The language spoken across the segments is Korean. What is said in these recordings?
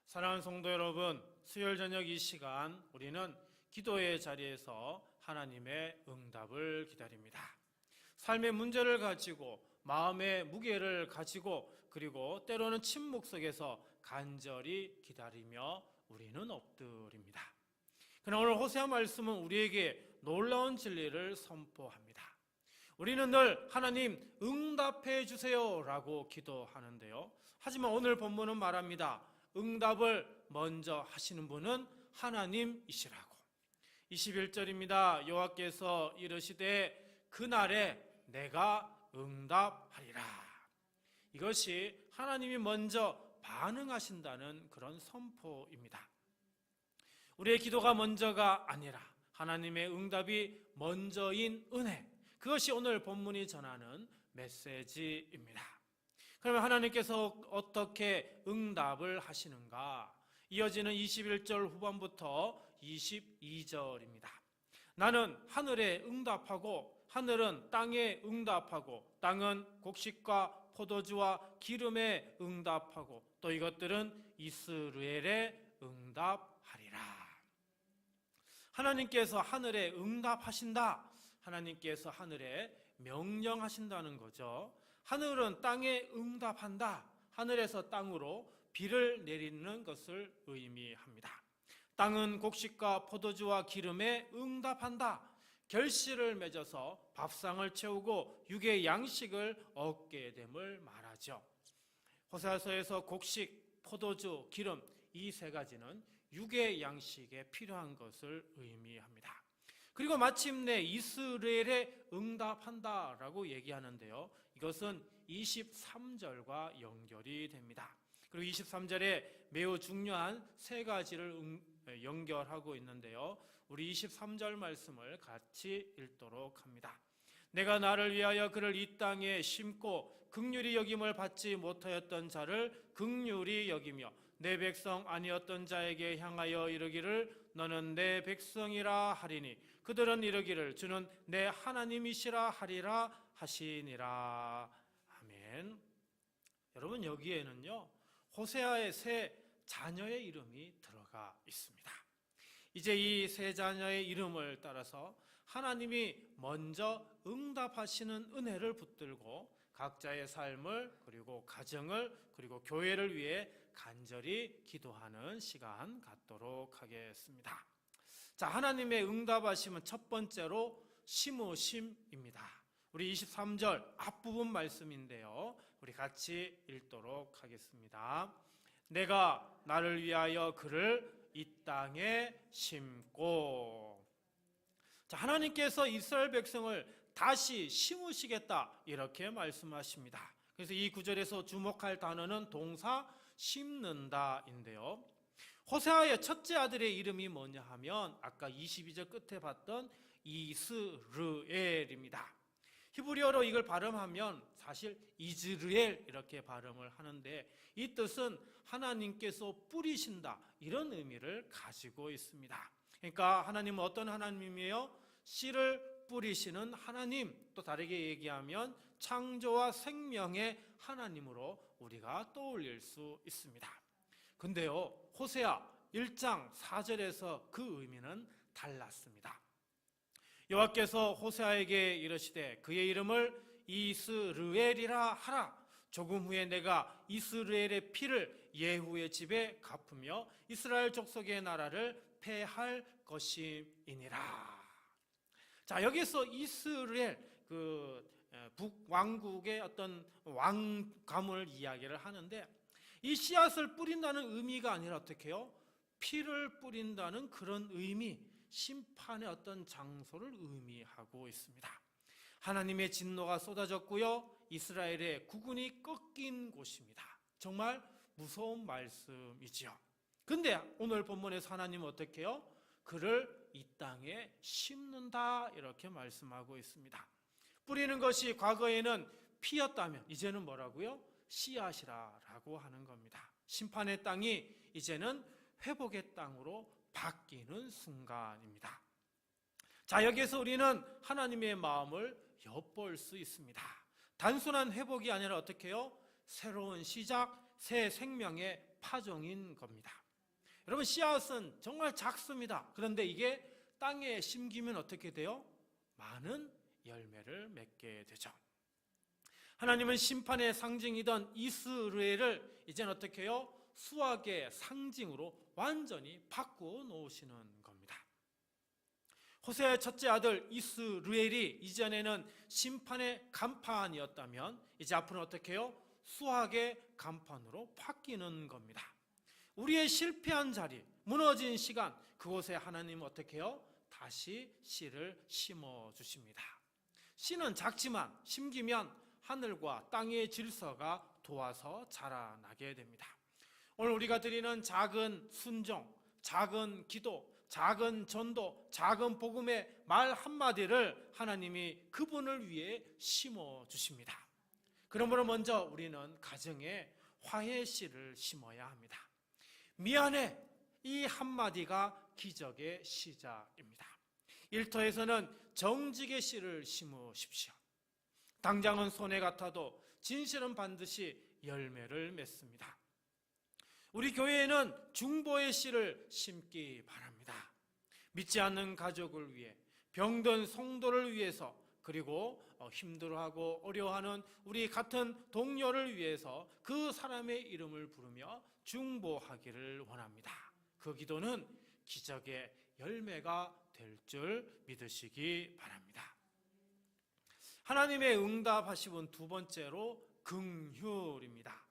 사랑하는 성도 여러분, 수요일 저녁 이 시간 우리는 기도의 자리에서 하나님의 응답을 기다립니다. 삶의 문제를 가지고 마음의 무게를 가지고 그리고 때로는 침묵 속에서 간절히 기다리며 우리는 엎드립니다. 그러나 오늘 호세아 말씀은 우리에게 놀라운 진리를 선포합니다. 우리는 늘 하나님 응답해 주세요 라고 기도하는데요. 하지만 오늘 본문은 말합니다. 응답을 먼저 하시는 분은 하나님이시라고. 21절입니다. 여호와께서 이르시되 그날에 내가 응답하리라. 이것이 하나님이 먼저 반응하신다는 그런 선포입니다. 우리의 기도가 먼저가 아니라 하나님의 응답이 먼저인 은혜, 그것이 오늘 본문이 전하는 메시지입니다. 그러면 하나님께서 어떻게 응답을 하시는가? 이어지는 21절 후반부터 22절입니다. 나는 하늘에 응답하고 하늘은 땅에 응답하고 땅은 곡식과 포도주와 기름에 응답하고 또 이것들은 이스라엘에 응답하리라. 하나님께서 하늘에 응답하신다. 하나님께서 하늘에 명령하신다는 거죠. 하늘은 땅에 응답한다. 하늘에서 땅으로 비를 내리는 것을 의미합니다. 땅은 곡식과 포도주와 기름에 응답한다. 결실을 맺어서 밥상을 채우고 육의 양식을 얻게 됨을 말하죠. 호세아서에서 곡식, 포도주, 기름 이 세 가지는 육의 양식에 필요한 것을 의미합니다. 그리고 마침내 이스라엘에 응답한다라고 얘기하는데요. 이것은 23절과 연결이 됩니다. 그리고 23절에 매우 중요한 세 가지를 연결하고 있는데요. 우리 23절 말씀을 같이 읽도록 합니다. 내가 나를 위하여 그를 이 땅에 심고 긍휼히 여김을 받지 못하였던 자를 긍휼히 여기며 내 백성 아니었던 자에게 향하여 이르기를 너는 내 백성이라 하리니 그들은 이르기를 주는 내 하나님이시라 하리라 하시니라. 아멘. 여러분, 여기에는요 호세아의 세 자녀의 이름이 들어가 있습니다. 이제 이 세 자녀의 이름을 따라서 하나님이 먼저 응답하시는 은혜를 붙들고 각자의 삶을 그리고 가정을 그리고 교회를 위해 간절히 기도하는 시간 갖도록 하겠습니다. 자, 하나님의 응답하심은 첫 번째로 심으심입니다. 우리 23절 앞부분 말씀인데요. 우리 같이 읽도록 하겠습니다. 내가 나를 위하여 그를 이 땅에 심고. 자, 하나님께서 이스라엘 백성을 다시 심으시겠다 이렇게 말씀하십니다. 그래서 이 구절에서 주목할 단어는 동사 심는다인데요. 호세아의 첫째 아들의 이름이 뭐냐 하면 아까 22절 끝에 봤던 이스르엘입니다. 히브리어로 이걸 발음하면 사실 이즈르엘 이렇게 발음을 하는데 이 뜻은 하나님께서 뿌리신다 이런 의미를 가지고 있습니다. 그러니까 하나님은 어떤 하나님이에요? 씨를 뿌리시는 하나님, 또 다르게 얘기하면 창조와 생명의 하나님으로 우리가 떠올릴 수 있습니다. 근데요 호세아 1장 4절에서 그 의미는 달랐습니다. 여호와께서 호세아에게 이르시되 그의 이름을 이스르엘이라 하라. 조금 후에 내가 이스라엘의 피를 예후의 집에 갚으며 이스라엘 족속의 나라를 폐할 것임이니라. 자, 여기서 이스라엘 북왕국의 어떤 왕가문을 이야기를 하는데 이 씨앗을 뿌린다는 의미가 아니라 어떻게 해요? 피를 뿌린다는 그런 의미, 심판의 어떤 장소를 의미하고 있습니다. 하나님의 진노가 쏟아졌고요. 이스라엘의 국군이 꺾인 곳입니다. 정말 무서운 말씀이지요. 근데 오늘 본문에서 하나님은 어떻게 해요? 그를 이 땅에 심는다 이렇게 말씀하고 있습니다. 뿌리는 것이 과거에는 피였다면 이제는 뭐라고요? 씨앗이라고 하는 겁니다. 심판의 땅이 이제는 회복의 땅으로 바뀌는 순간입니다. 자, 여기에서 우리는 하나님의 마음을 엿볼 수 있습니다. 단순한 회복이 아니라 어떻게 해요? 새로운 시작, 새 생명의 파종인 겁니다. 여러분, 씨앗은 정말 작습니다. 그런데 이게 땅에 심기면 어떻게 돼요? 많은 열매를 맺게 되죠. 하나님은 심판의 상징이던 이스라엘을 이제는 어떻게 해요? 수확의 상징으로 완전히 바꾸어 놓으시는 겁니다. 호세아의 첫째 아들 이스라엘이 이전에는 심판의 간판이었다면 이제 앞으로는 어떻게 해요? 수확의 간판으로 바뀌는 겁니다. 우리의 실패한 자리, 무너진 시간, 그곳에 하나님은 어떻게 해요? 다시 씨를 심어주십니다. 씨는 작지만 심기면 하늘과 땅의 질서가 도와서 자라나게 됩니다. 오늘 우리가 드리는 작은 순종, 작은 기도, 작은 전도, 작은 복음의 말 한마디를 하나님이 그분을 위해 심어주십니다. 그러므로 먼저 우리는 가정에 화해 씨를 심어야 합니다. 미안해, 이 한마디가 기적의 시작입니다. 일터에서는 정직의 씨를 심으십시오. 당장은 손해 같아도 진실은 반드시 열매를 맺습니다. 우리 교회에는 중보의 씨를 심기 바랍니다. 믿지 않는 가족을 위해, 병든 성도를 위해서, 그리고 힘들어하고 어려워하는 우리 같은 동료를 위해서 그 사람의 이름을 부르며 중보하기를 원합니다. 그 기도는 기적의 열매가 될 줄 믿으시기 바랍니다. 하나님의 응답하시는 두 번째로 긍휼입니다.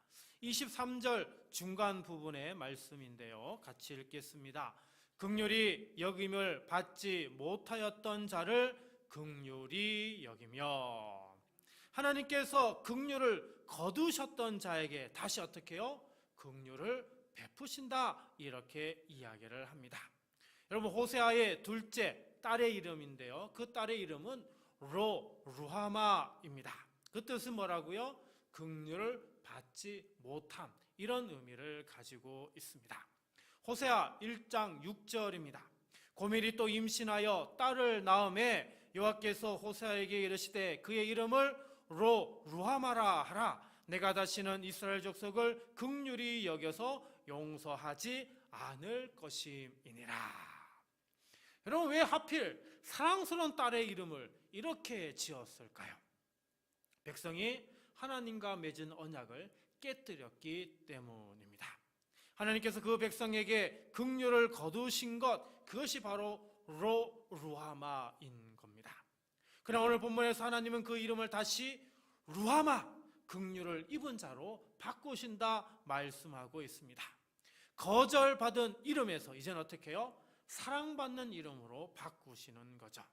23절 중간 부분의 말씀인데요. 같이 읽겠습니다. 긍휼히 여김을 받지 못하였던 자를 긍휼히 여기며, 하나님께서 긍휼을 거두셨던 자에게 다시 어떻게 해요? 긍휼을 베푸신다, 이렇게 이야기를 합니다. 여러분, 호세아의 둘째 딸의 이름인데요, 그 딸의 이름은 루하마입니다. 그 뜻은 뭐라고요? 긍휼을 받지 못함, 이런 의미를 가지고 있습니다. 호세아 1장 6절입니다. 고멜이 또 임신하여 딸을 낳음에 여호와께서 호세아에게 이르시되 그의 이름을 루하마라 하라. 내가 다시는 이스라엘 족속을 긍휼히 여겨서 용서하지 않을 것임이니라. 여러분, 왜 하필 사랑스러운 딸의 이름을 이렇게 지었을까요? 백성이 하나님과 맺은 언약을 깨뜨렸기 때문입니다. 하나님께서 그 백성에게 긍휼을 거두신 것, 그것이 바로 루하마인 겁니다. 그러나 오늘 본문에서 하나님은 그 이름을 다시 루하마, 긍휼을 입은 자로 바꾸신다 말씀하고 있습니다. 거절받은 이름에서 이제는 어떻게 해요? 사랑받는 이름으로 바꾸시는 거죠.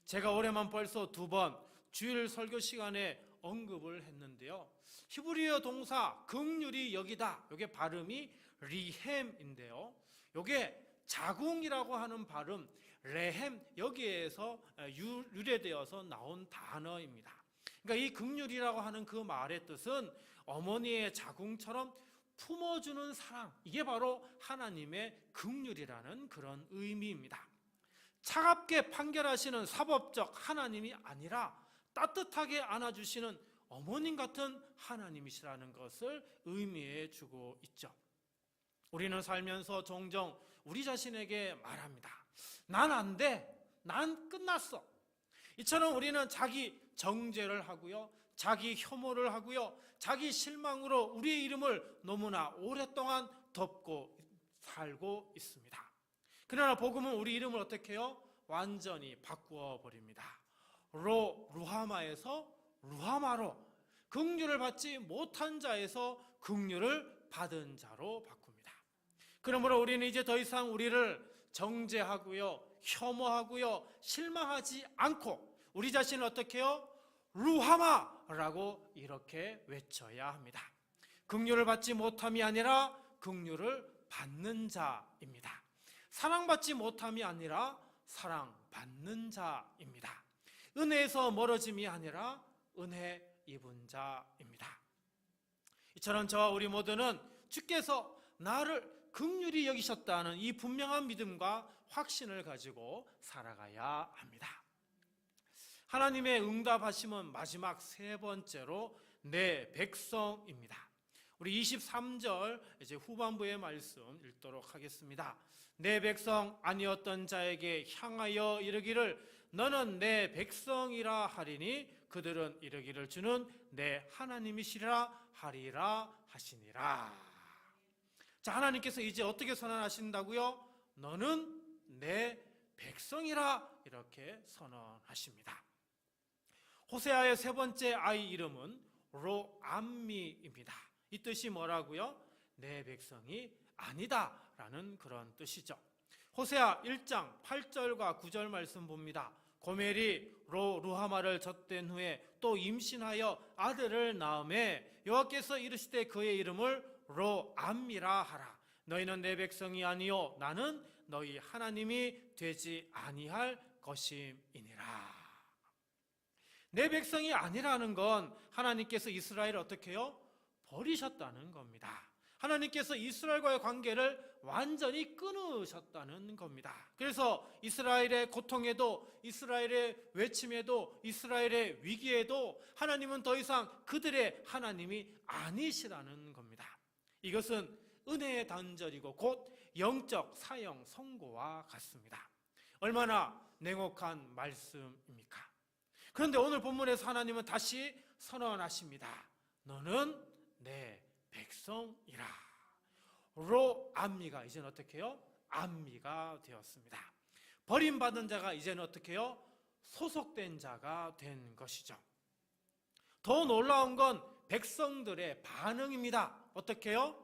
제가 올해만 벌써 2번 주일 설교 시간에 언급을 했는데요, 히브리어 동사 긍휼히 여기다, 이게 발음이 리햄인데요, 이게 자궁이라고 하는 발음 레햄, 여기에서 유래되어서 나온 단어입니다. 그러니까 이 긍휼이라고 하는 그 말의 뜻은 어머니의 자궁처럼 품어주는 사랑, 이게 바로 하나님의 긍휼이라는 그런 의미입니다. 차갑게 판결하시는 사법적 하나님이 아니라 따뜻하게 안아주시는 어머님 같은 하나님이시라는 것을 의미해 주고 있죠. 우리는 살면서 종종 우리 자신에게 말합니다. 난 안 돼. 난 끝났어. 이처럼 우리는 자기 정죄를 하고요, 자기 혐오를 하고요, 자기 실망으로 우리의 이름을 너무나 오랫동안 덮고 살고 있습니다. 그러나 복음은 우리 이름을 어떻게 해요? 완전히 바꾸어 버립니다. 루하마에서 루하마로, 긍휼을 받지 못한 자에서 긍휼을 받은 자로 바꿉니다. 그러므로 우리는 이제 더 이상 우리를 정죄하고요, 혐오하고요, 실망하지 않고 우리 자신을 어떻게 해요? 루하마라고 이렇게 외쳐야 합니다. 긍휼을 받지 못함이 아니라 긍휼을 받는 자입니다. 사랑받지 못함이 아니라 사랑받는 자입니다. 은혜에서 멀어짐이 아니라 은혜 입은 자입니다. 이처럼 저와 우리 모두는 주께서 나를 긍휼히 여기셨다는 이 분명한 믿음과 확신을 가지고 살아가야 합니다. 하나님의 응답하심은 마지막 세 번째로 내 백성입니다. 우리 23절 이제 후반부의 말씀 읽도록 하겠습니다. 내 백성 아니었던 자에게 향하여 이르기를 너는 내 백성이라 하리니 그들은 이르기를 주는 내 하나님이시라 하리라 하시니라. 자, 하나님께서 이제 어떻게 선언하신다고요? 너는 내 백성이라 이렇게 선언하십니다. 호세아의 세 번째 아이 이름은 로암미입니다. 이 뜻이 뭐라고요? 내 백성이 아니다 라는 그런 뜻이죠. 호세아 1장 8절과 9절 말씀 봅니다. 고멜이 루하마를 젖된 후에 또 임신하여 아들을 낳음에 여호와께서 이르시되 그의 이름을 로암미라 하라. 너희는 내 백성이 아니요 나는 너희 하나님이 되지 아니할 것임이니라. 내 백성이 아니라는 건 하나님께서 이스라엘을 어떻게 해요? 버리셨다는 겁니다. 하나님께서 이스라엘과의 관계를 완전히 끊으셨다는 겁니다. 그래서 이스라엘의 고통에도, 이스라엘의 외침에도, 이스라엘의 위기에도 하나님은 더 이상 그들의 하나님이 아니시라는 겁니다. 이것은 은혜의 단절이고 곧 영적 사형 선고와 같습니다. 얼마나 냉혹한 말씀입니까? 그런데 오늘 본문에서 하나님은 다시 선언하십니다. 너는 내 백성이라. 로암미가 이제는 어떻게 해요? 암미가 되었습니다. 버림받은 자가 이제는 어떻게 해요? 소속된 자가 된 것이죠. 더 놀라운 건 백성들의 반응입니다. 어떻게 해요?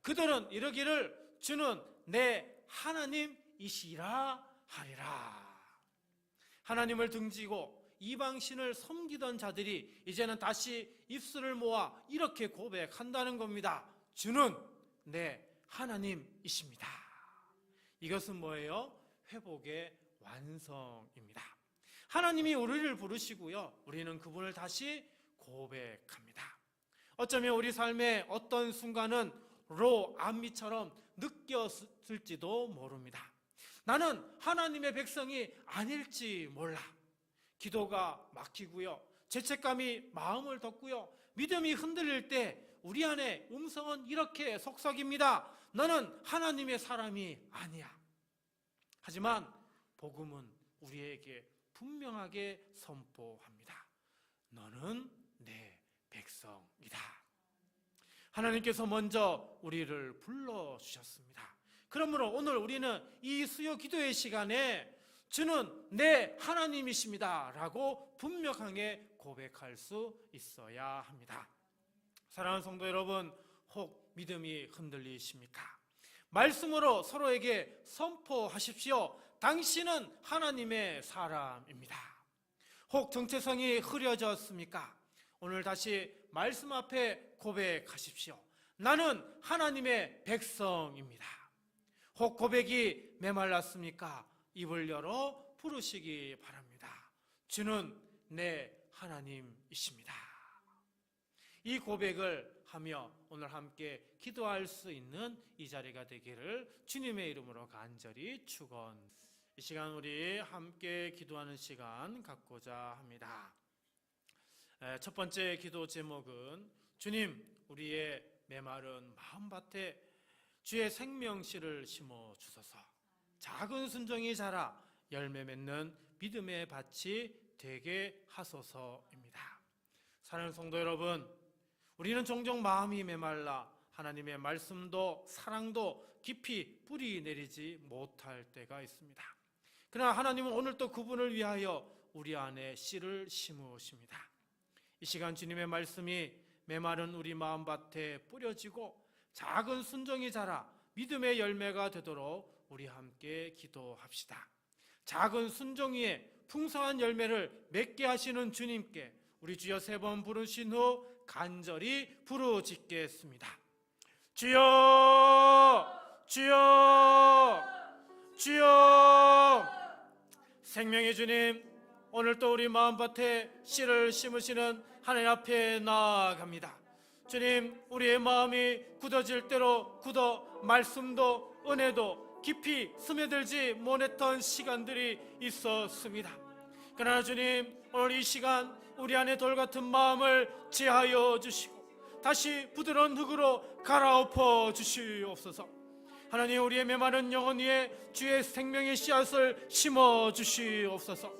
그들은 이르기를 주는 내 하나님이시라 하리라. 하나님을 등지고 이방신을 섬기던 자들이 이제는 다시 입술을 모아 이렇게 고백한다는 겁니다. 주는 내 하나님이십니다. 이것은 뭐예요? 회복의 완성입니다. 하나님이 우리를 부르시고요, 우리는 그분을 다시 고백합니다. 어쩌면 우리 삶의 어떤 순간은 로암미처럼 느꼈을지도 모릅니다. 나는 하나님의 백성이 아닐지 몰라. 기도가 막히고요, 죄책감이 마음을 덮고요, 믿음이 흔들릴 때 우리 안에 음성은 이렇게 속삭입니다. 너는 하나님의 사람이 아니야. 하지만 복음은 우리에게 분명하게 선포합니다. 너는 내 백성이다. 하나님께서 먼저 우리를 불러주셨습니다. 그러므로 오늘 우리는 이 수요 기도의 시간에 주는 내 하나님이십니다 라고 분명하게 고백할 수 있어야 합니다. 사랑하는 성도 여러분, 혹 믿음이 흔들리십니까? 말씀으로 서로에게 선포하십시오. 당신은 하나님의 사람입니다. 혹 정체성이 흐려졌습니까? 오늘 다시 말씀 앞에 고백하십시오. 나는 하나님의 백성입니다. 혹 고백이 메말랐습니까? 입을 열어 부르시기 바랍니다. 주는 내 하나님이십니다. 이 고백을 하며 오늘 함께 기도할 수 있는 이 자리가 되기를 주님의 이름으로 간절히 축원합니다. 이 시간 우리 함께 기도하는 시간 갖고자 합니다. 첫 번째 기도 제목은 주님, 우리의 메마른 마음밭에 주의 생명씨를 심어 주소서. 작은 순종이 자라 열매 맺는 믿음의 밭이 되게 하소서입니다. 사랑하는 성도 여러분, 우리는 종종 마음이 메말라 하나님의 말씀도 사랑도 깊이 뿌리 내리지 못할 때가 있습니다. 그러나 하나님은 오늘 또 그분을 위하여 우리 안에 씨를 심으십니다. 이 시간 주님의 말씀이 메마른 우리 마음밭에 뿌려지고 작은 순종이 자라 믿음의 열매가 되도록 우리 함께 기도합시다. 작은 순종 위에 풍성한 열매를 맺게 하시는 주님께 우리 주여 3번 부르신 후 간절히 부르짖겠습니다. 주여, 주여, 주여. 생명의 주님, 오늘 또 우리 마음밭에 씨를 심으시는 하나님 앞에 나아갑니다. 주님, 우리의 마음이 굳어질 대로 굳어 말씀도 은혜도 깊이 스며들지 못했던 시간들이 있었습니다. 그러나 주님, 오늘 이 시간 우리 안에 돌같은 마음을 제하여 주시고 다시 부드러운 흙으로 갈아엎어 주시옵소서. 하나님, 우리의 메마른 영혼 위에 주의 생명의 씨앗을 심어 주시옵소서.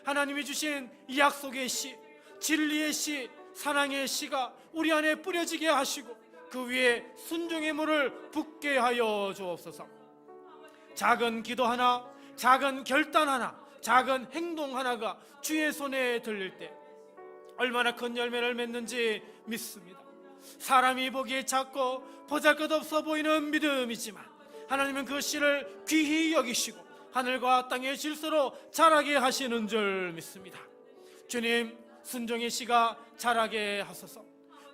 하나님이 주신 이 약속의 씨, 진리의 씨, 사랑의 씨가 우리 안에 뿌려지게 하시고 그 위에 순종의 물을 붓게 하여 주옵소서. 작은 기도 하나, 작은 결단 하나, 작은 행동 하나가 주의 손에 들릴 때 얼마나 큰 열매를 맺는지 믿습니다. 사람이 보기에 작고 보잘것없어 보이는 믿음이지만 하나님은 그 씨를 귀히 여기시고 하늘과 땅의 질서로 자라게 하시는 줄 믿습니다. 주님, 순종의 씨가 자라게 하소서.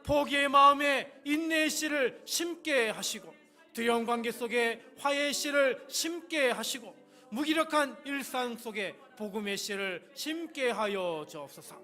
포기의 마음에 인내의 씨를 심게 하시고 두려운 관계 속에 화해의 씨를 심게 하시고 무기력한 일상 속에 복음의 씨를 심게 하여 주옵소서.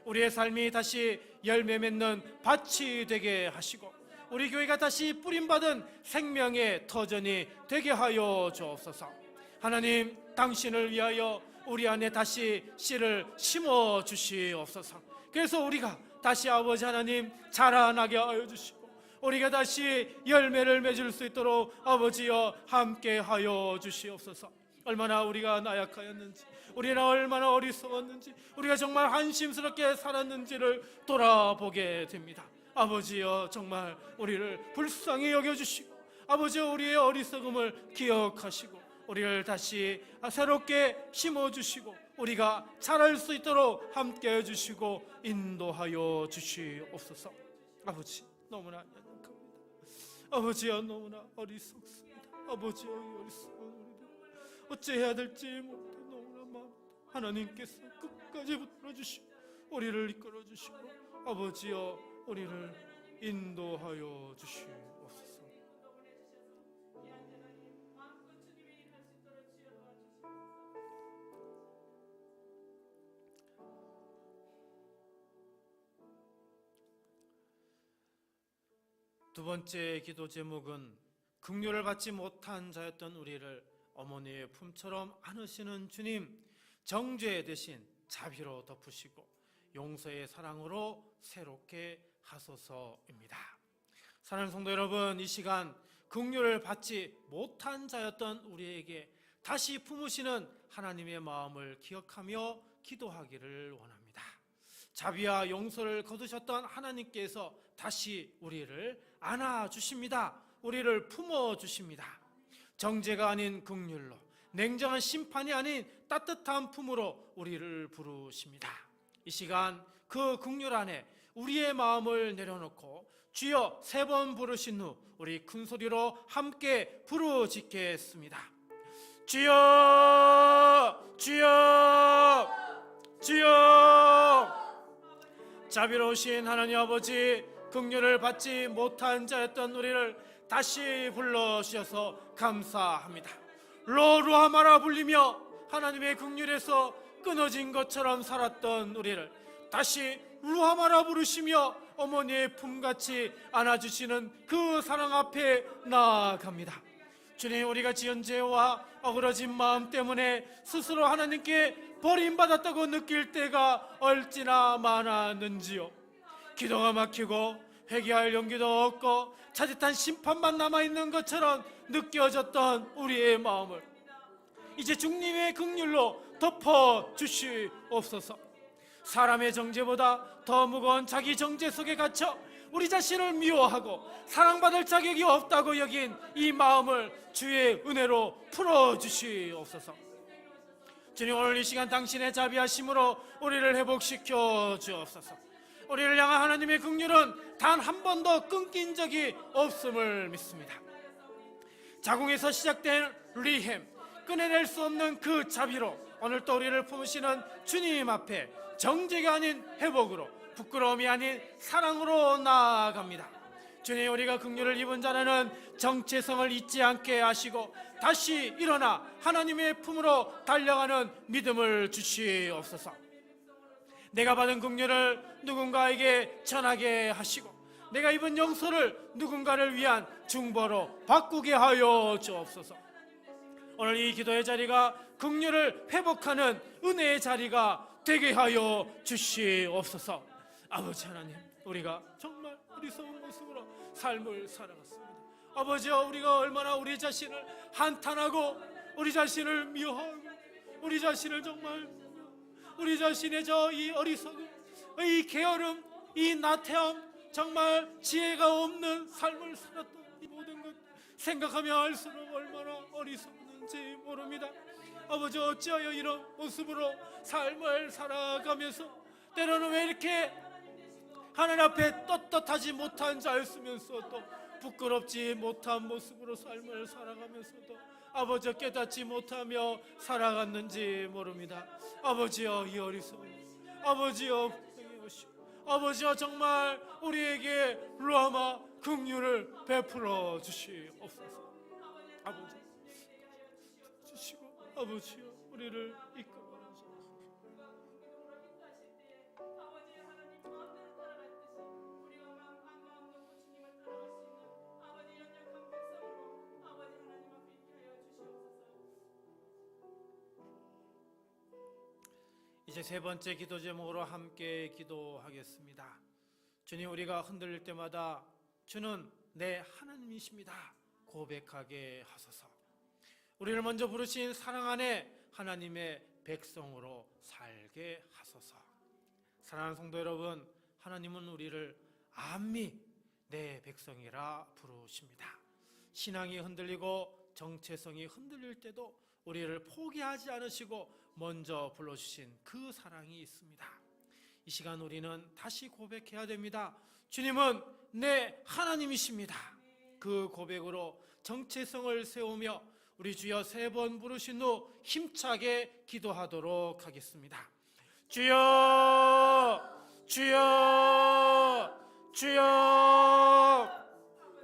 우리의 삶이 다시 열매 맺는 밭이 되게 하시고 우리 교회가 다시 뿌림받은 생명의 터전이 되게 하여 주옵소서. 하나님, 당신을 위하여 우리 안에 다시 씨를 심어 주시옵소서. 그래서 우리가 다시 아버지 하나님 자라나게 하여 주시고 우리가 다시 열매를 맺을 수 있도록 아버지여 함께 하여 주시옵소서. 얼마나 우리가 나약하였는지, 우리는 얼마나 어리석었는지, 우리가 정말 한심스럽게 살았는지를 돌아보게 됩니다. 아버지여, 정말 우리를 불쌍히 여겨주시고 아버지여, 우리의 어리석음을 기억하시고 우리를 다시 새롭게 심어주시고 우리가 자랄 수 있도록 함께 해주시고 인도하여 주시옵소서. 아버지, 너무나 연약합니다. 아버지여, 너무나 어리석습니다. 아버지여, 어리석은 우리들 어찌해야 될지 모르게 너무나 마음, 하나님께서 끝까지 붙들어주시고 우리를 이끌어주시고 아버지여, 우리를 인도하여 주시옵소서. 두 번째 기도 제목은 긍휼을 받지 못한 자였던 우리를 어머니의 품처럼 안으시는 주님, 정죄 대신 자비로 덮으시고 용서의 사랑으로 새롭게 하소서입니다. 사랑하는 성도 여러분, 이 시간 긍휼을 받지 못한 자였던 우리에게 다시 품으시는 하나님의 마음을 기억하며 기도하기를 원합니다. 자비와 용서를 거두셨던 하나님께서 다시 우리를 안아주십니다. 우리를 품어주십니다. 정죄가 아닌 긍휼로, 냉정한 심판이 아닌 따뜻한 품으로 우리를 부르십니다. 이 시간 그 긍휼 안에 우리의 마음을 내려놓고 주여 3번 부르신 후 우리 큰 소리로 함께 부르짖겠습니다. 주여, 주여, 주여. 자비로우신 하나님 아버지, 긍휼을 받지 못한 자였던 우리를 다시 불러주셔서 감사합니다. 로루하마라 불리며 하나님의 긍휼에서 끊어진 것처럼 살았던 우리를 다시 루하마라 부르시며 어머니의 품같이 안아주시는 그 사랑 앞에 나아갑니다. 주님, 우리가 지은 죄와 어그러진 마음 때문에 스스로 하나님께 버림받았다고 느낄 때가 얼마나 많았는지요. 기도가 막히고 회개할 용기도 없고 자칫한 심판만 남아있는 것처럼 느껴졌던 우리의 마음을 이제 주님의 긍휼로 덮어주시옵소서. 사람의 정죄보다 더 무거운 자기 정죄 속에 갇혀 우리 자신을 미워하고 사랑받을 자격이 없다고 여긴 이 마음을 주의 은혜로 풀어주시옵소서. 주님, 오늘 이 시간 당신의 자비하심으로 우리를 회복시켜 주옵소서. 우리를 향한 하나님의 긍휼은 단 한 번도 끊긴 적이 없음을 믿습니다. 자궁에서 시작된 리햄, 끊어낼 수 없는 그 자비로 오늘 또 우리를 품으시는 주님 앞에 정죄가 아닌 회복으로, 부끄러움이 아닌 사랑으로 나아갑니다. 주님, 우리가 긍휼을 입은 자라는 정체성을 잊지 않게 하시고 다시 일어나 하나님의 품으로 달려가는 믿음을 주시옵소서. 내가 받은 긍휼을 누군가에게 전하게 하시고 내가 입은 용서를 누군가를 위한 중보로 바꾸게 하여 주옵소서. 오늘 이 기도의 자리가 긍휼을 회복하는 은혜의 자리가 되게 하여 주시옵소서. 아버지 하나님, 우리가 정말 어리석은 모습으로 삶을 살아갔습니다. 아버지여, 우리가 얼마나 우리 자신을 한탄하고 우리 자신을 미워하고 우리 자신을 정말 우리 자신의 이 어리석음, 이 게으름, 이 나태함, 정말 지혜가 없는 삶을 살았던 이 모든 것 생각하며 알수록 얼마나 어리석는지 모릅니다. 아버지, 어찌하여 이런 모습으로 삶을 살아가면서 때로는 왜 이렇게 하늘 앞에 떳떳하지 못한 자를 쓰면서 또 부끄럽지 못한 모습으로 삶을 살아가면서도 아버지여 깨닫지 못하며 살아갔는지 모릅니다. 아버지여, 이 어리석음, 아버지여 분명히 오시고, 아버지여 정말 우리에게 루아마 긍휼을 베풀어 주시옵소서. 아버지 주시고, 아버지여 우리를 이끌어 이제 세 번째 기도 제목으로 함께 기도하겠습니다. 주님, 우리가 흔들릴 때마다 주는 내 하나님이십니다 고백하게 하소서. 우리를 먼저 부르신 사랑 안에 하나님의 백성으로 살게 하소서. 사랑하는 성도 여러분, 하나님은 우리를 암미 내 백성이라 부르십니다. 신앙이 흔들리고 정체성이 흔들릴 때도 우리를 포기하지 않으시고 먼저 불러주신 그 사랑이 있습니다. 이 시간 우리는 다시 고백해야 됩니다. 주님은 내 하나님이십니다. 그 고백으로 정체성을 세우며 우리 주여 세 번 부르신 후 힘차게 기도하도록 하겠습니다. 주여, 주여, 주여.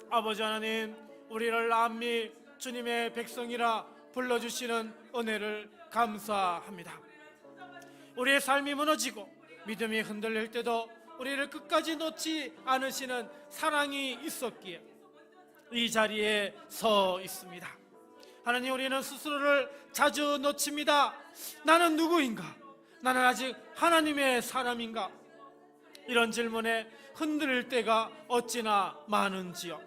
아버지 하나님, 우리를 남미 주님의 백성이라 불러주시는 은혜를 감사합니다. 우리의 삶이 무너지고 믿음이 흔들릴 때도 우리를 끝까지 놓지 않으시는 사랑이 있었기에 이 자리에 서 있습니다. 하나님, 우리는 스스로를 자주 놓칩니다. 나는 누구인가? 나는 아직 하나님의 사람인가? 이런 질문에 흔들릴 때가 어찌나 많은지요.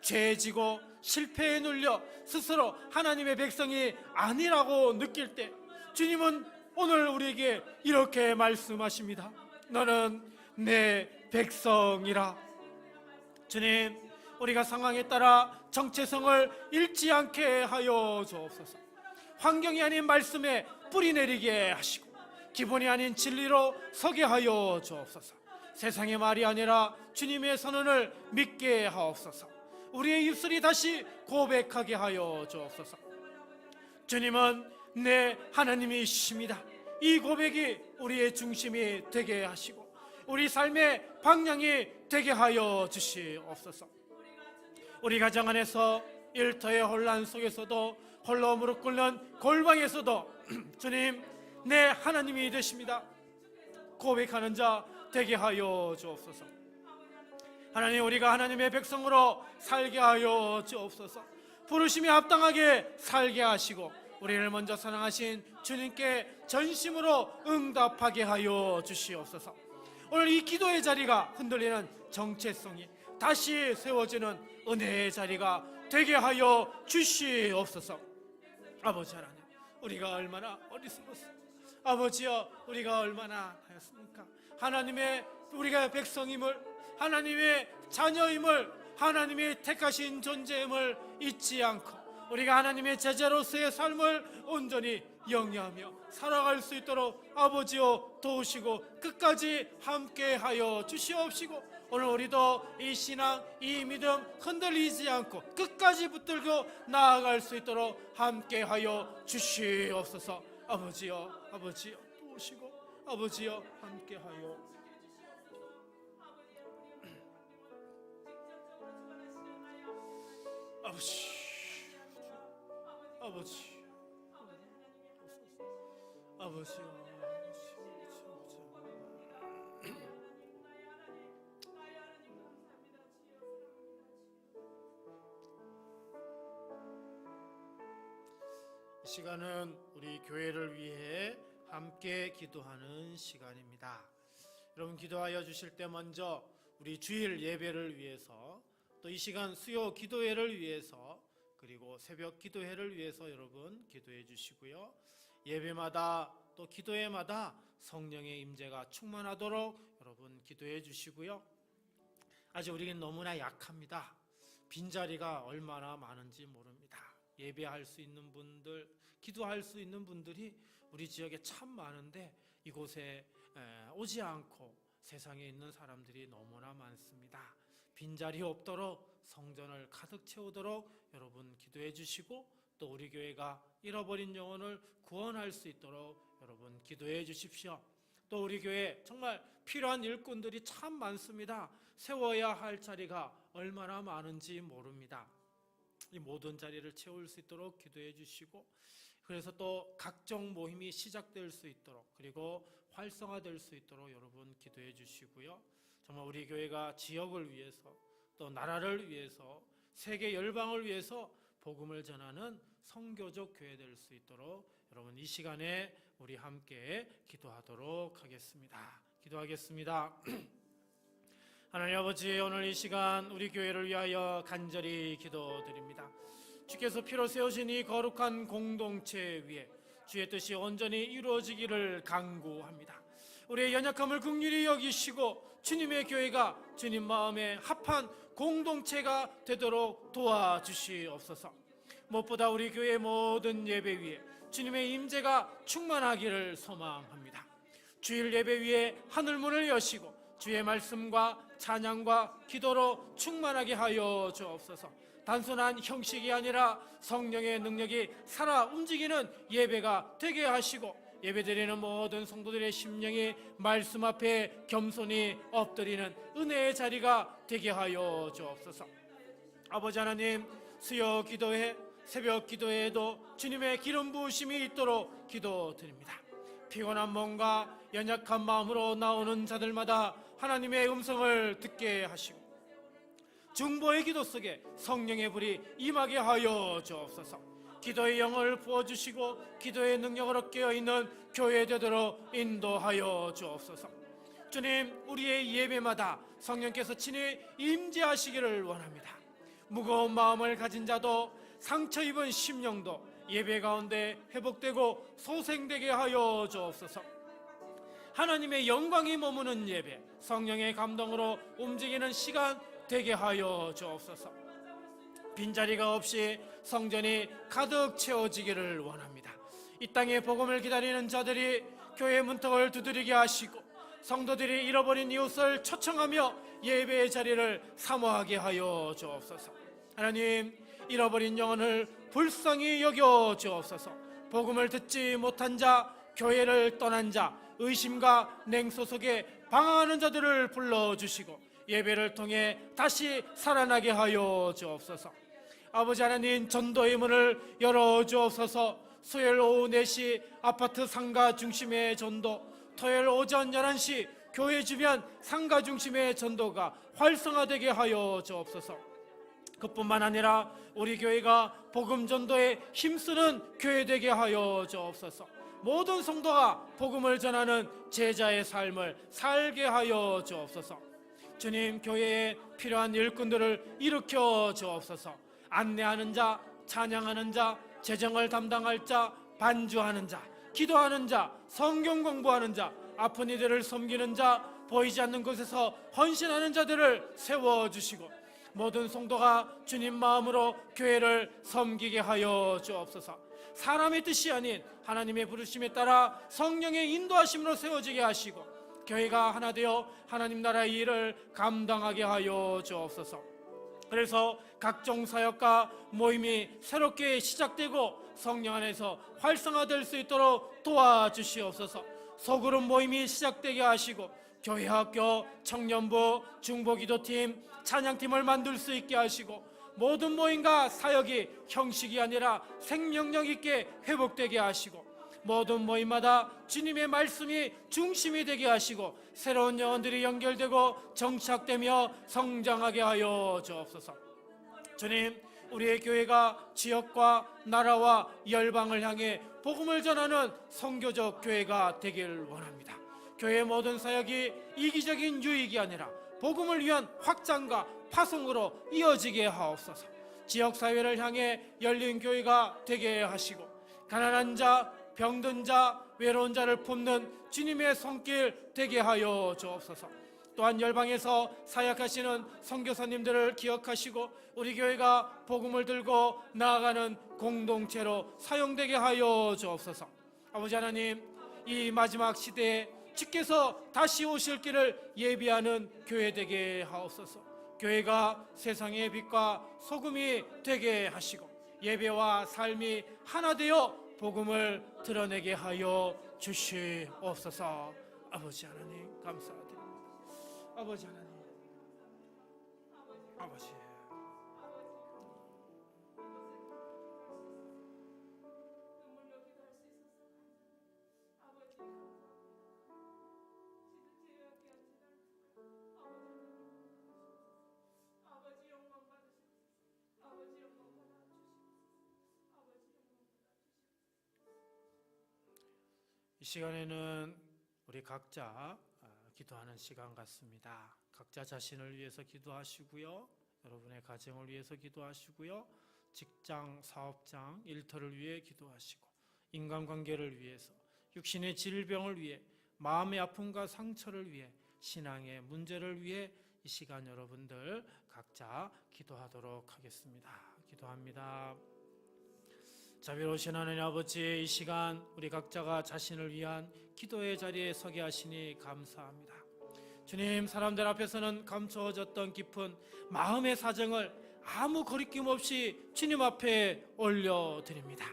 죄에 지고 실패에 눌려 스스로 하나님의 백성이 아니라고 느낄 때 주님은 오늘 우리에게 이렇게 말씀하십니다. 너는 내 백성이라. 주님, 우리가 상황에 따라 정체성을 잃지 않게 하여 주옵소서. 환경이 아닌 말씀에 뿌리 내리게 하시고 기본이 아닌 진리로 서게 하여 주옵소서. 세상의 말이 아니라 주님의 선언을 믿게 하옵소서. 우리의 입술이 다시 고백하게 하여 주옵소서. 주님은 내 하나님이십니다. 이 고백이 우리의 중심이 되게 하시고 우리 삶의 방향이 되게 하여 주시옵소서. 우리 가정 안에서 일터의 혼란 속에서도 홀로 무릎 꿇는 골방에서도 주님, 내 하나님이 되십니다. 고백하는 자 되게 하여 주옵소서. 하나님, 우리가 하나님의 백성으로 살게 하여 주옵소서. 부르심에 합당하게 살게 하시고 우리를 먼저 사랑하신 주님께 전심으로 응답하게 하여 주시옵소서. 오늘 이 기도의 자리가 흔들리는 정체성이 다시 세워지는 은혜의 자리가 되게 하여 주시옵소서. 아버지 하나님, 우리가 얼마나 어리석었습니까? 아버지여, 우리가 얼마나 하였습니까? 하나님의 우리가 백성임을, 하나님의 자녀임을, 하나님의 택하신 존재임을 잊지 않고 우리가 하나님의 제자로서의 삶을 온전히 영위하며 살아갈 수 있도록 아버지여 도우시고 끝까지 함께하여 주시옵시고 오늘 우리도 이 신앙, 이 믿음 흔들리지 않고 끝까지 붙들고 나아갈 수 있도록 함께하여 주시옵소서. 아버지여, 아버지여 도우시고 아버지여 함께하여 아버지, 아버지, 아버지요. 이 시간은 우리 교회를 위해 함께 기도하는 시간입니다. 여러분, 기도하여 주실 때 먼저 우리 주일 예배를 위해서, 또 이 시간 수요 기도회를 위해서, 그리고 새벽 기도회를 위해서 여러분 기도해 주시고요. 예배마다 또 기도회마다 성령의 임재가 충만하도록 여러분 기도해 주시고요. 아직 우리는 너무나 약합니다. 빈자리가 얼마나 많은지 모릅니다. 예배할 수 있는 분들, 기도할 수 있는 분들이 우리 지역에 참 많은데 이곳에 오지 않고 세상에 있는 사람들이 너무나 많습니다. 빈자리 없도록 성전을 가득 채우도록 여러분 기도해 주시고, 또 우리 교회가 잃어버린 영혼을 구원할 수 있도록 여러분 기도해 주십시오. 또 우리 교회 정말 필요한 일꾼들이 참 많습니다. 세워야 할 자리가 얼마나 많은지 모릅니다. 이 모든 자리를 채울 수 있도록 기도해 주시고, 그래서 또 각종 모임이 시작될 수 있도록, 그리고 활성화될 수 있도록 여러분 기도해 주시고요. 정말 우리 교회가 지역을 위해서, 또 나라를 위해서, 세계 열방을 위해서 복음을 전하는 선교적 교회 될 수 있도록 여러분 이 시간에 우리 함께 기도하도록 하겠습니다. 기도하겠습니다. 하나님 아버지, 오늘 이 시간 우리 교회를 위하여 간절히 기도드립니다. 주께서 피로 세우신 이 거룩한 공동체 위에 주의 뜻이 온전히 이루어지기를 간구합니다. 우리의 연약함을 긍휼히 여기시고 주님의 교회가 주님 마음에 합한 공동체가 되도록 도와주시옵소서. 무엇보다 우리 교회의 모든 예배 위에 주님의 임재가 충만하기를 소망합니다. 주일 예배 위에 하늘문을 여시고 주의 말씀과 찬양과 기도로 충만하게 하여 주옵소서. 단순한 형식이 아니라 성령의 능력이 살아 움직이는 예배가 되게 하시고, 예배드리는 모든 성도들의 심령이 말씀 앞에 겸손히 엎드리는 은혜의 자리가 되게 하여 주옵소서. 아버지 하나님, 수요 기도회, 새벽 기도회에도 주님의 기름 부으심이 있도록 기도드립니다. 피곤한 몸과 연약한 마음으로 나오는 자들마다 하나님의 음성을 듣게 하시고, 중보의 기도 속에 성령의 불이 임하게 하여 주옵소서. 기도의 영을 부어주시고 기도의 능력을 얻게 있는 교회 되도록 인도하여 주옵소서. 주님, 우리의 예배마다 성령께서 친히 임재하시기를 원합니다. 무거운 마음을 가진 자도 상처 입은 심령도 예배 가운데 회복되고 소생되게 하여 주옵소서. 하나님의 영광이 머무는 예배, 성령의 감동으로 움직이는 시간 되게 하여 주옵소서. 빈자리가 없이 성전이 가득 채워지기를 원합니다. 이 땅에 복음을 기다리는 자들이 교회 문턱을 두드리게 하시고, 성도들이 잃어버린 이웃을 초청하며 예배의 자리를 사모하게 하여 주옵소서. 하나님, 잃어버린 영혼을 불쌍히 여겨 주옵소서. 복음을 듣지 못한 자, 교회를 떠난 자, 의심과 냉소 속에 방황하는 자들을 불러주시고 예배를 통해 다시 살아나게 하여 주옵소서. 아버지 하나님, 전도의 문을 열어주옵소서. 수요일 오후 4시 아파트 상가 중심의 전도, 토요일 오전 11시 교회 주변 상가 중심의 전도가 활성화되게 하여 주옵소서. 그뿐만 아니라 우리 교회가 복음 전도에 힘쓰는 교회 되게 하여 주옵소서. 모든 성도가 복음을 전하는 제자의 삶을 살게 하여 주옵소서. 주님, 교회에 필요한 일꾼들을 일으켜 주옵소서. 안내하는 자, 찬양하는 자, 재정을 담당할 자, 반주하는 자, 기도하는 자, 성경 공부하는 자, 아픈 이들을 섬기는 자, 보이지 않는 곳에서 헌신하는 자들을 세워주시고 모든 성도가 주님 마음으로 교회를 섬기게 하여 주옵소서. 사람의 뜻이 아닌 하나님의 부르심에 따라 성령의 인도하심으로 세워지게 하시고 교회가 하나 되어 하나님 나라의 일을 감당하게 하여 주옵소서. 그래서 각종 사역과 모임이 새롭게 시작되고 성령 안에서 활성화될 수 있도록 도와주시옵소서. 소그룹 모임이 시작되게 하시고 교회 학교, 청년부, 중보기도팀, 찬양팀을 만들 수 있게 하시고 모든 모임과 사역이 형식이 아니라 생명력 있게 회복되게 하시고 모든 모임마다 주님의 말씀이 중심이 되게 하시고 새로운 영혼들이 연결되고 정착되며 성장하게 하여 주옵소서. 주님, 우리의 교회가 지역과 나라와 열방을 향해 복음을 전하는 선교적 교회가 되길 원합니다. 교회의 모든 사역이 이기적인 유익이 아니라 복음을 위한 확장과 파송으로 이어지게 하옵소서. 지역사회를 향해 열린 교회가 되게 하시고 가난한 자, 병든 자, 외로운 자를 품는 주님의 손길 되게 하여 주옵소서. 또한 열방에서 사역하시는 선교사님들을 기억하시고 우리 교회가 복음을 들고 나아가는 공동체로 사용되게 하여 주옵소서. 아버지 하나님, 이 마지막 시대에 주께서 다시 오실 길을 예비하는 교회 되게 하옵소서. 교회가 세상의 빛과 소금이 되게 하시고 예배와 삶이 하나 되어 복음을 드러내게 하여 주시옵소서. 아버지 하나님 감사드립니다. 아버지 하나님, 아버지, 이 시간에는 우리 각자 기도하는 시간 같습니다. 각자 자신을 위해서 기도하시고요, 여러분의 가정을 위해서 기도하시고요, 직장, 사업장, 일터를 위해 기도하시고 인간관계를 위해서, 육신의 질병을 위해, 마음의 아픔과 상처를 위해, 신앙의 문제를 위해 이 시간 여러분들 각자 기도하도록 하겠습니다. 기도합니다. 자비로우신 하나님 아버지, 이 시간 우리 각자가 자신을 위한 기도의 자리에 서게 하시니 감사합니다. 주님, 사람들 앞에서는 감추어졌던 깊은 마음의 사정을 아무 거리낌 없이 주님 앞에 올려드립니다.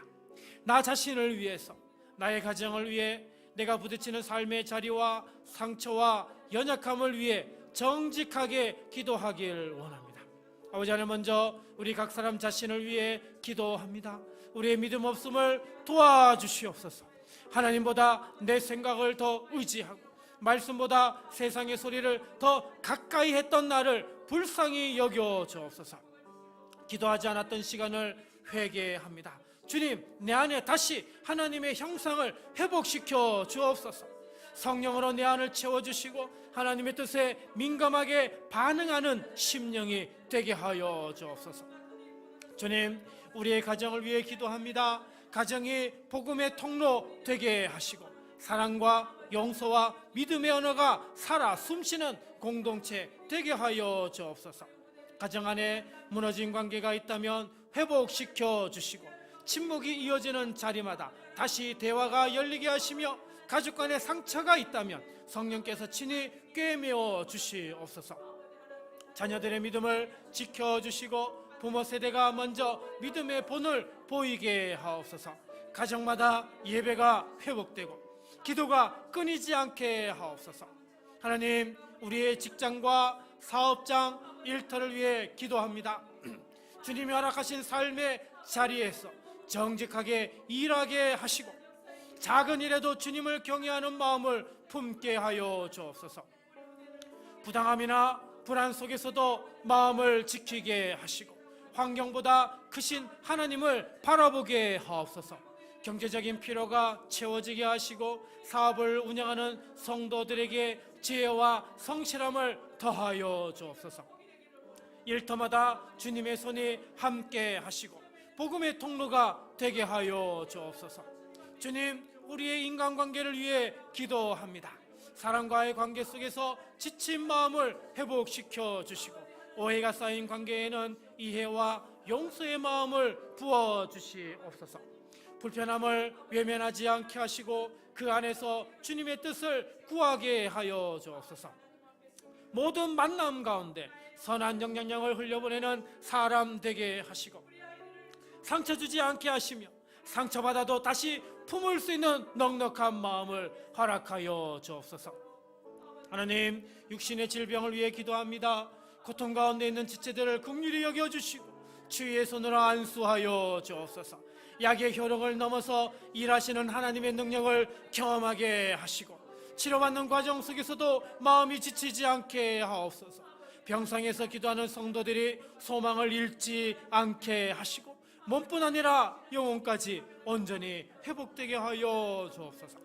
나 자신을 위해서, 나의 가정을 위해, 내가 부딪히는 삶의 자리와 상처와 연약함을 위해 정직하게 기도하길 원합니다. 아버지 하나님, 먼저 우리 각 사람 자신을 위해 기도합니다. 우리의 믿음 없음을 도와주시옵소서. 하나님보다 내 생각을 더 의지하고 말씀보다 세상의 소리를 더 가까이 했던 나를 불쌍히 여겨 주옵소서. 기도하지 않았던 시간을 회개합니다. 주님, 내 안에 다시 하나님의 형상을 회복시켜 주옵소서. 성령으로 내 안을 채워주시고 하나님의 뜻에 민감하게 반응하는 심령이 되게 하여 주옵소서. 주님, 우리의 가정을 위해 기도합니다. 가정이 복음의 통로 되게 하시고 사랑과 용서와 믿음의 언어가 살아 숨쉬는 공동체 되게 하여 주옵소서. 가정 안에 무너진 관계가 있다면 회복시켜 주시고 침묵이 이어지는 자리마다 다시 대화가 열리게 하시며 가족 간에 상처가 있다면 성령께서 친히 꿰매어 주시옵소서. 자녀들의 믿음을 지켜주시고 부모 세대가 먼저 믿음의 본을 보이게 하옵소서. 가정마다 예배가 회복되고 기도가 끊이지 않게 하옵소서. 하나님, 우리의 직장과 사업장, 일터를 위해 기도합니다. 주님이 허락하신 삶의 자리에서 정직하게 일하게 하시고 작은 일에도 주님을 경외하는 마음을 품게 하여 주옵소서. 부당함이나 불안 속에서도 마음을 지키게 하시고 환경보다 크신 하나님을 바라보게 하옵소서. 경제적인 필요가 채워지게 하시고 사업을 운영하는 성도들에게 지혜와 성실함을 더하여 주옵소서. 일터마다 주님의 손이 함께 하시고 복음의 통로가 되게 하여 주옵소서. 주님, 우리의 인간관계를 위해 기도합니다. 사람과의 관계 속에서 지친 마음을 회복시켜 주시고 오해가 쌓인 관계에는 이해와 용서의 마음을 부어주시옵소서. 불편함을 외면하지 않게 하시고 그 안에서 주님의 뜻을 구하게 하여 주옵소서. 모든 만남 가운데 선한 영향력을 흘려보내는 사람 되게 하시고 상처 주지 않게 하시며 상처받아도 다시 품을 수 있는 넉넉한 마음을 허락하여 주옵소서. 하나님, 육신의 질병을 위해 기도합니다. 고통 가운데 있는 지체들을 긍휼히 여겨주시고 주의 손으로 안수하여 주옵소서. 약의 효력을 넘어서 일하시는 하나님의 능력을 경험하게 하시고 치료받는 과정 속에서도 마음이 지치지 않게 하옵소서. 병상에서 기도하는 성도들이 소망을 잃지 않게 하시고 몸뿐 아니라 영혼까지 온전히 회복되게 하여 주옵소서.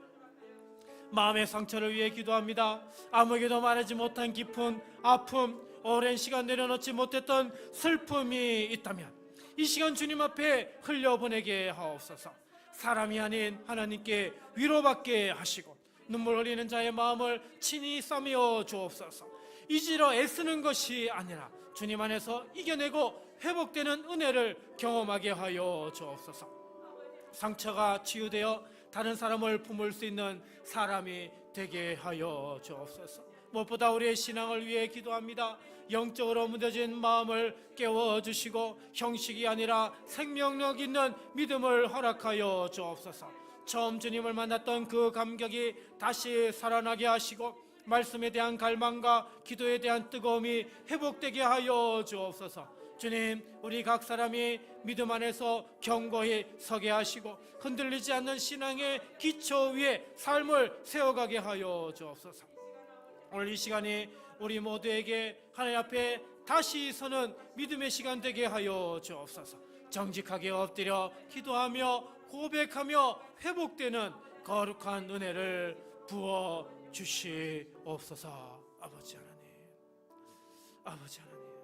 마음의 상처를 위해 기도합니다. 아무에게도 말하지 못한 깊은 아픔, 오랜 시간 내려놓지 못했던 슬픔이 있다면 이 시간 주님 앞에 흘려보내게 하옵소서. 사람이 아닌 하나님께 위로받게 하시고 눈물 흘리는 자의 마음을 친히 싸매어 주옵소서. 잊으려 애쓰는 것이 아니라 주님 안에서 이겨내고 회복되는 은혜를 경험하게 하여 주옵소서. 상처가 치유되어 다른 사람을 품을 수 있는 사람이 되게 하여 주옵소서. 무엇보다 우리의 신앙을 위해 기도합니다. 영적으로 무뎌진 마음을 깨워주시고 형식이 아니라 생명력 있는 믿음을 허락하여 주옵소서. 처음 주님을 만났던 그 감격이 다시 살아나게 하시고 말씀에 대한 갈망과 기도에 대한 뜨거움이 회복되게 하여 주옵소서. 주님, 우리 각 사람이 믿음 안에서 견고히 서게 하시고 흔들리지 않는 신앙의 기초 위에 삶을 세워가게 하여 주옵소서. 오늘 이 시간이 우리 모두에게 하나님 앞에 다시 서는 믿음의 시간 되게 하여 주옵소서. 정직하게 엎드려 기도하며 고백하며 회복되는 거룩한 은혜를 부어 주시옵소서. 아버지 하나님, 아버지 하나님,